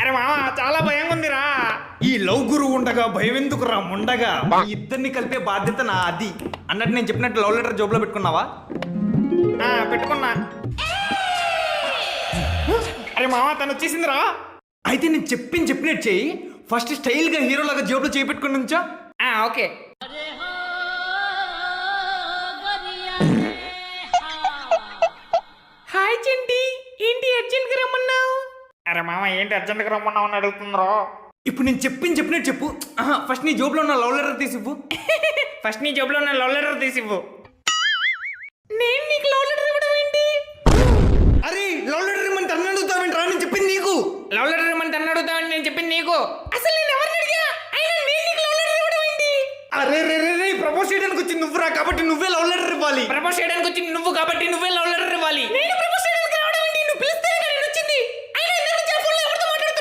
అరే మామ చాలా భయంగా ఉందిరా. ఈ లవ్ గురువు ఉండగా భయం ఎందుకురా ముండగా, ఈ ఇద్దరిని కలిపే బాధ్యత నా అది అన్నట్టు నేను చెప్పినట్టు లవ్ లెటర్ జోబులో పెట్టుకున్నావా? పెట్టుకున్నా. అరే మామ తను వచ్చేసిందిరా. అయితే నేను చెప్పినట్టు చెయ్యి. ఫస్ట్ స్టైల్ గా హీరో లాగా జోబులో చేయి పెట్టుకుని నుంచో. ఓకే. హాయ్ చంటి, ఏంటి అర్జెంట్ గా రమ్మన్నావు? అరే మామ ఏంటి అర్జెంట్ గా రమ్మన్నావు అని అడుగుతుందో. ఇప్పుడు నేను చెప్పినట్టు చెప్పు. ఫస్ట్ నీ జోబులో ఉన్న లవ్ లెటర్ తీసివ్వు. ఫస్ట్ నీ జోబులో ఉన్న లవ్ లెటర్ తీసివ్వు. నేను నీకు లవ్ లెటర్ ఇవ్వడం ఏంటి? అరే లవ్ లెటర్ ఇవ్వమని తను అడుగుతావేంట్రా? నేను చెప్పింది నీకు. లవ్ లెటర్ ఇవ్వమని తను అడుగుతావని నేను చెప్పింది నీకు. అసలు నేను ఎవరిని అడిగా? అయినా నేను నీకు లవ్ లెటర్ ఇవ్వడం ఏంటి? అరే రే రే రే ప్రపోజ్ చేయడానికి వచ్చింది నువ్వురా, కాబట్టి నువ్వే లవ్ లెటర్ ఇవ్వాలి. ప్రపోజ్ చేయడానికి వచ్చింది నువ్వు కాబట్టి నువ్వే లవ్ లెటర్ ఇవ్వాలి.